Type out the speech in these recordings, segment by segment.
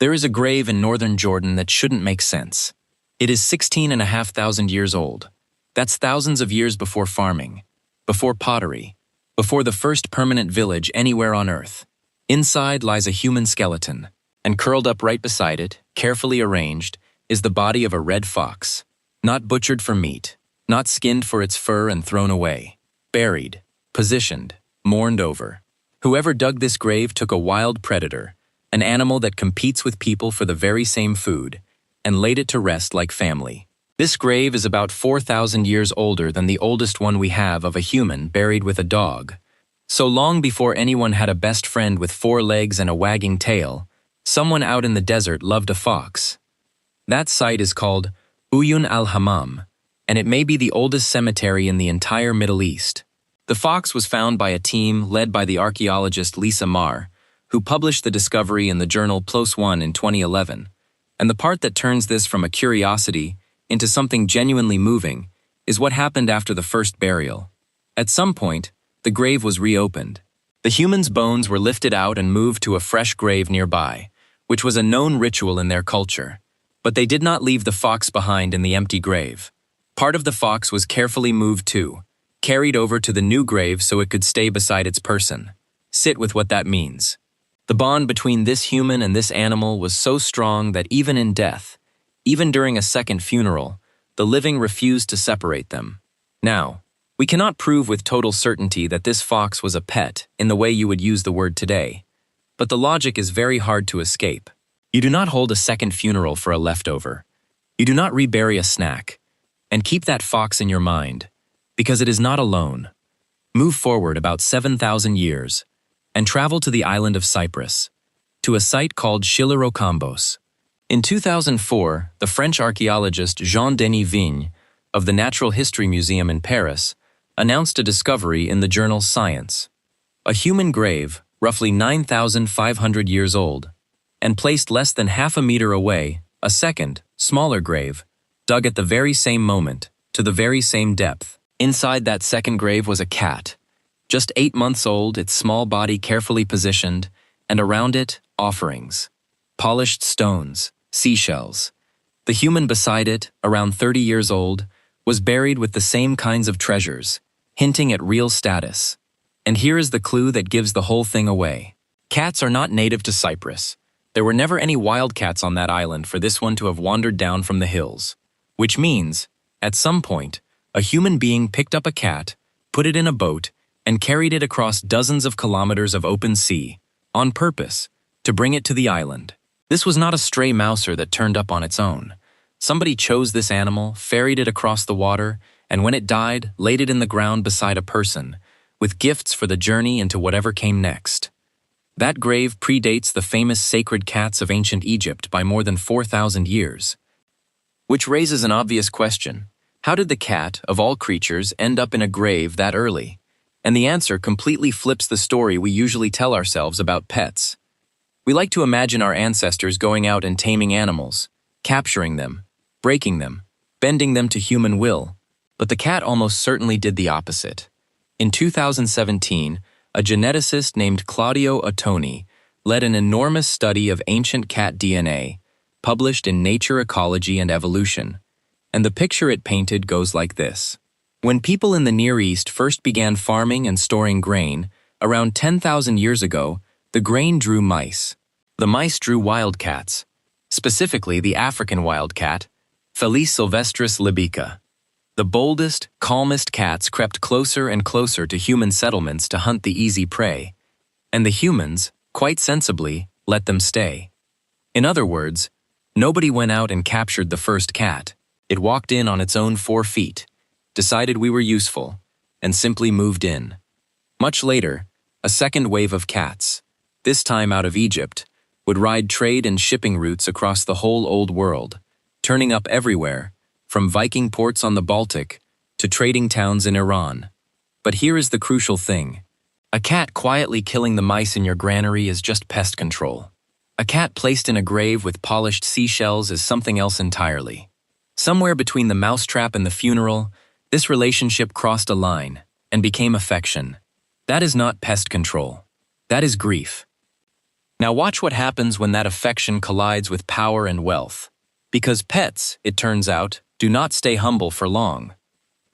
There is a grave in northern Jordan that shouldn't make sense. It is 16,500 years old. That's thousands of years before farming, before pottery, before the first permanent village anywhere on Earth. Inside lies a human skeleton, and curled up right beside it, carefully arranged, is the body of a red fox. Not butchered for meat, not skinned for its fur and thrown away. Buried, positioned, mourned over. Whoever dug this grave took a wild predator, an animal that competes with people for the very same food, and laid it to rest like family. This grave is about 4,000 years older than the oldest one we have of a human buried with a dog. So long before anyone had a best friend with 4 legs and a wagging tail, someone out in the desert loved a fox. That site is called Uyun al-Hammam, and it may be the oldest cemetery in the entire Middle East. The fox was found by a team led by the archaeologist Lisa Marr, who published the discovery in the journal PLOS One in 2011. And the part that turns this from a curiosity into something genuinely moving is what happened after the first burial. At some point, the grave was reopened. The human's bones were lifted out and moved to a fresh grave nearby, which was a known ritual in their culture. But they did not leave the fox behind in the empty grave. Part of the fox was carefully moved too, carried over to the new grave so it could stay beside its person. Sit with what that means. The bond between this human and this animal was so strong that even in death, even during a second funeral, the living refused to separate them. Now, we cannot prove with total certainty that this fox was a pet in the way you would use the word today, but the logic is very hard to escape. You do not hold a second funeral for a leftover. You do not rebury a snack. And keep that fox in your mind, because it is not alone. Move forward about 7,000 years, and travel to the island of Cyprus, to a site called Chili-Rocambos. In 2004, the French archaeologist Jean-Denis Vigne of the Natural History Museum in Paris announced a discovery in the journal Science. A human grave, roughly 9,500 years old, and placed less than half a meter away, a second, smaller grave, dug at the very same moment, to the very same depth. Inside that second grave was a cat. Just 8 months old, its small body carefully positioned, and around it, offerings. Polished stones, seashells. The human beside it, around 30 years old, was buried with the same kinds of treasures, hinting at real status. And here is the clue that gives the whole thing away. Cats are not native to Cyprus. There were never any wild cats on that island for this one to have wandered down from the hills. Which means, at some point, a human being picked up a cat, put it in a boat, and carried it across dozens of kilometers of open sea, on purpose, to bring it to the island. This was not a stray mouser that turned up on its own. Somebody chose this animal, ferried it across the water, and when it died, laid it in the ground beside a person, with gifts for the journey into whatever came next. That grave predates the famous sacred cats of ancient Egypt by more than 4,000 years. Which raises an obvious question. How did the cat, of all creatures, end up in a grave that early? And the answer completely flips the story we usually tell ourselves about pets. We like to imagine our ancestors going out and taming animals, capturing them, breaking them, bending them to human will. But the cat almost certainly did the opposite. In 2017, a geneticist named Claudio Ottoni led an enormous study of ancient cat DNA, published in Nature, Ecology, and Evolution. And the picture it painted goes like this. When people in the Near East first began farming and storing grain, around 10,000 years ago, the grain drew mice. The mice drew wildcats, specifically the African wildcat, Felis sylvestris libica. The boldest, calmest cats crept closer and closer to human settlements to hunt the easy prey, and the humans, quite sensibly, let them stay. In other words, nobody went out and captured the first cat. It walked in on its own 4 feet, decided we were useful, and simply moved in. Much later, a second wave of cats, this time out of Egypt, would ride trade and shipping routes across the whole Old World, turning up everywhere, from Viking ports on the Baltic to trading towns in Iran. But here is the crucial thing. A cat quietly killing the mice in your granary is just pest control. A cat placed in a grave with polished seashells is something else entirely. Somewhere between the mousetrap and the funeral, this relationship crossed a line and became affection. That is not pest control. That is grief. Now watch what happens when that affection collides with power and wealth. Because pets, it turns out, do not stay humble for long.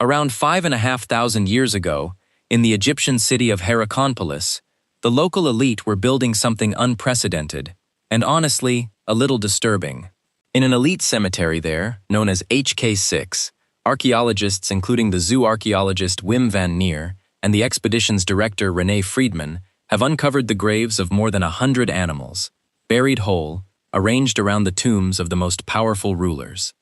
Around 5,500 years ago, in the Egyptian city of Heracleopolis, the local elite were building something unprecedented, and honestly, a little disturbing. In an elite cemetery there, known as HK6, archaeologists including the zoo archaeologist Wim van Neer and the expedition's director René Friedman have uncovered the graves of more than 100 animals, buried whole, arranged around the tombs of the most powerful rulers.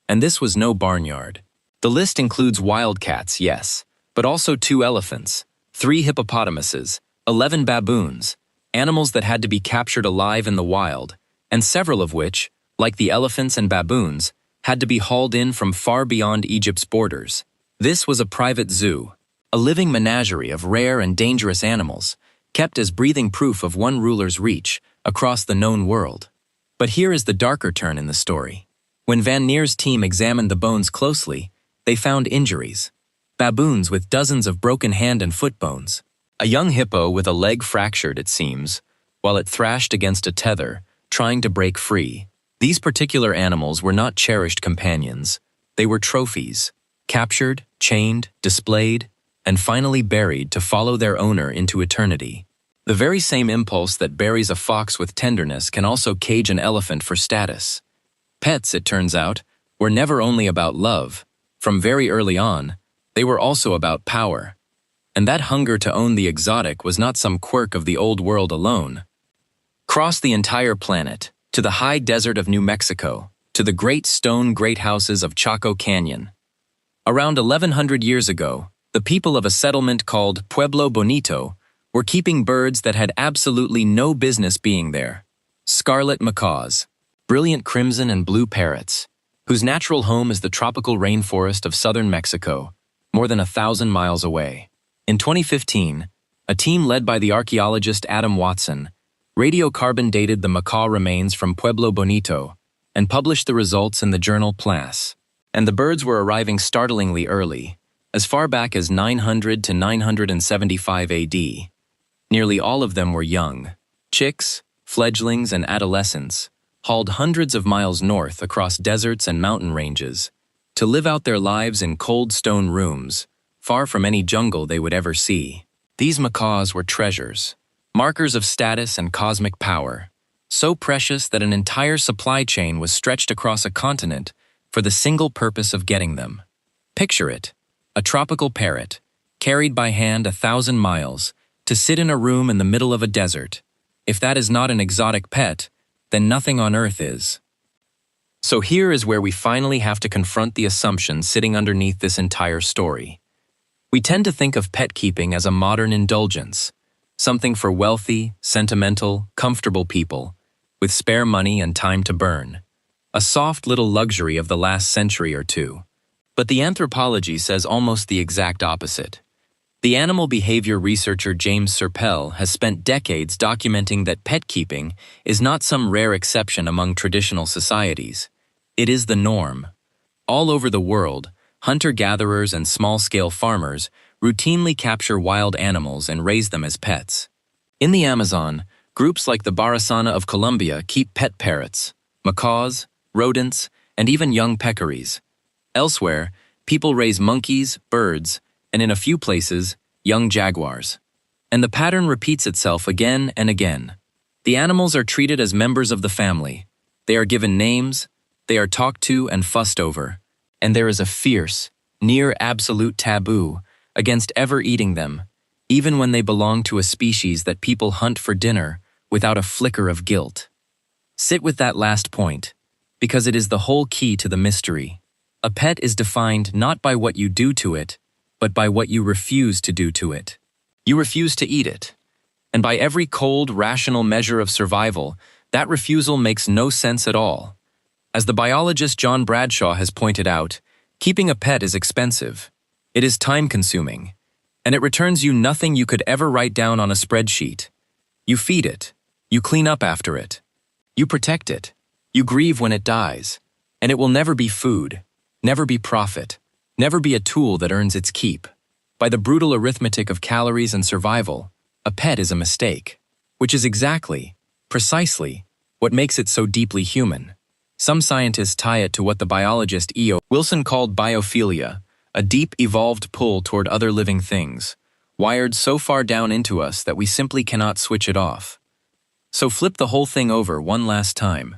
And this was no barnyard. The list includes wildcats, yes, but also 2 elephants, 3 hippopotamuses, 11 baboons, animals that had to be captured alive in the wild, and several of which, like the elephants and baboons, had to be hauled in from far beyond Egypt's borders. This was a private zoo, a living menagerie of rare and dangerous animals, kept as breathing proof of one ruler's reach across the known world. But here is the darker turn in the story. When Van Neer's team examined the bones closely, they found injuries. Baboons with dozens of broken hand and foot bones. A young hippo with a leg fractured, it seems, while it thrashed against a tether, trying to break free. These particular animals were not cherished companions. They were trophies, captured, chained, displayed, and finally buried to follow their owner into eternity. The very same impulse that buries a fox with tenderness can also cage an elephant for status. Pets, it turns out, were never only about love. From very early on, they were also about power. And that hunger to own the exotic was not some quirk of the old world alone. Cross the entire planet, to the high desert of New Mexico, to the great stone greathouses of Chaco Canyon. Around 1,100 years ago, the people of a settlement called Pueblo Bonito were keeping birds that had absolutely no business being there. Scarlet macaws, brilliant crimson and blue parrots, whose natural home is the tropical rainforest of southern Mexico, more than 1,000 miles away. In 2015, a team led by the archaeologist Adam Watson radiocarbon dated the macaw remains from Pueblo Bonito and published the results in the journal PLAS. And the birds were arriving startlingly early, as far back as 900 to 975 AD. Nearly all of them were young, chicks, fledglings, and adolescents, hauled hundreds of miles north across deserts and mountain ranges to live out their lives in cold stone rooms, far from any jungle they would ever see. These macaws were treasures, markers of status and cosmic power, so precious that an entire supply chain was stretched across a continent for the single purpose of getting them. Picture it, a tropical parrot, carried by hand 1,000 miles, to sit in a room in the middle of a desert. If that is not an exotic pet, then nothing on earth is. So here is where we finally have to confront the assumption sitting underneath this entire story. We tend to think of pet keeping as a modern indulgence, something for wealthy, sentimental, comfortable people, with spare money and time to burn. A soft little luxury of the last century or two. But the anthropology says almost the exact opposite. The animal behavior researcher James Serpell has spent decades documenting that pet keeping is not some rare exception among traditional societies. It is the norm. All over the world, hunter-gatherers and small-scale farmers routinely capture wild animals and raise them as pets. In the Amazon, groups like the Barasana of Colombia keep pet parrots, macaws, rodents, and even young peccaries. Elsewhere, people raise monkeys, birds, and in a few places, young jaguars. And the pattern repeats itself again and again. The animals are treated as members of the family. They are given names, they are talked to and fussed over, and there is a fierce, near absolute taboo against ever eating them, even when they belong to a species that people hunt for dinner without a flicker of guilt. Sit with that last point, because it is the whole key to the mystery. A pet is defined not by what you do to it, but by what you refuse to do to it. You refuse to eat it. And by every cold, rational measure of survival, that refusal makes no sense at all. As the biologist John Bradshaw has pointed out, keeping a pet is expensive. It is time-consuming, and it returns you nothing you could ever write down on a spreadsheet. You feed it. You clean up after it. You protect it. You grieve when it dies. And it will never be food, never be profit, never be a tool that earns its keep. By the brutal arithmetic of calories and survival, a pet is a mistake, which is exactly, Precisely what makes it so deeply human. Some scientists tie it to what the biologist E.O. Wilson called biophilia, a deep evolved pull toward other living things, wired so far down into us that we simply cannot switch it off. So flip the whole thing over one last time.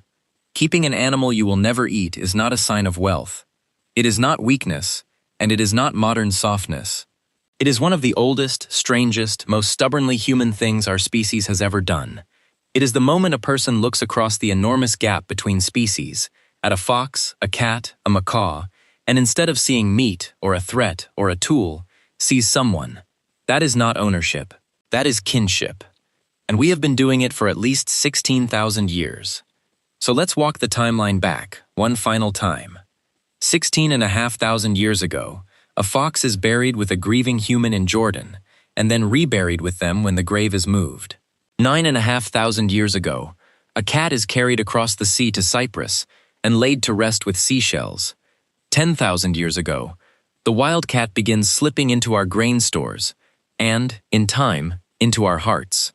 Keeping an animal you will never eat is not a sign of wealth. It is not weakness, and it is not modern softness. It is one of the oldest, strangest, most stubbornly human things our species has ever done. It is the moment a person looks across the enormous gap between species, at a fox, a cat, a macaw, and instead of seeing meat, or a threat, or a tool, sees someone. That is not ownership. That is kinship. And we have been doing it for at least 16,000 years. So let's walk the timeline back, one final time. 16,500 years ago, a fox is buried with a grieving human in Jordan, and then reburied with them when the grave is moved. 9,500 years ago, a cat is carried across the sea to Cyprus and laid to rest with seashells. 10,000 years ago, the wild cat begins slipping into our grain stores and, in time, into our hearts.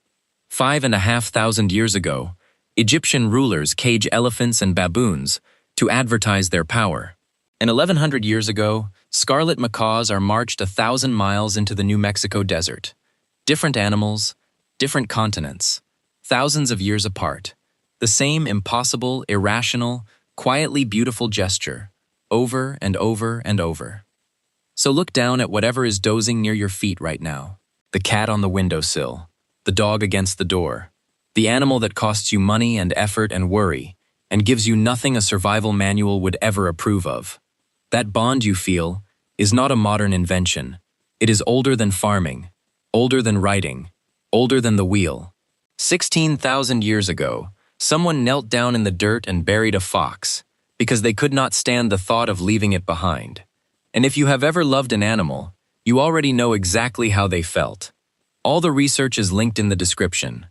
5,500 years ago, Egyptian rulers cage elephants and baboons to advertise their power. And 1,100 years ago, scarlet macaws are marched 1,000 miles into the New Mexico desert. Different animals, different continents, thousands of years apart. The same impossible, irrational, quietly beautiful gesture, over and over and over. So look down at whatever is dozing near your feet right now. The cat on the windowsill, the dog against the door, the animal that costs you money and effort and worry, and gives you nothing a survival manual would ever approve of. That bond you feel is not a modern invention. It is older than farming, older than writing, older than the wheel. 16,000 years ago, someone knelt down in the dirt and buried a fox because they could not stand the thought of leaving it behind. And if you have ever loved an animal, you already know exactly how they felt. All the research is linked in the description.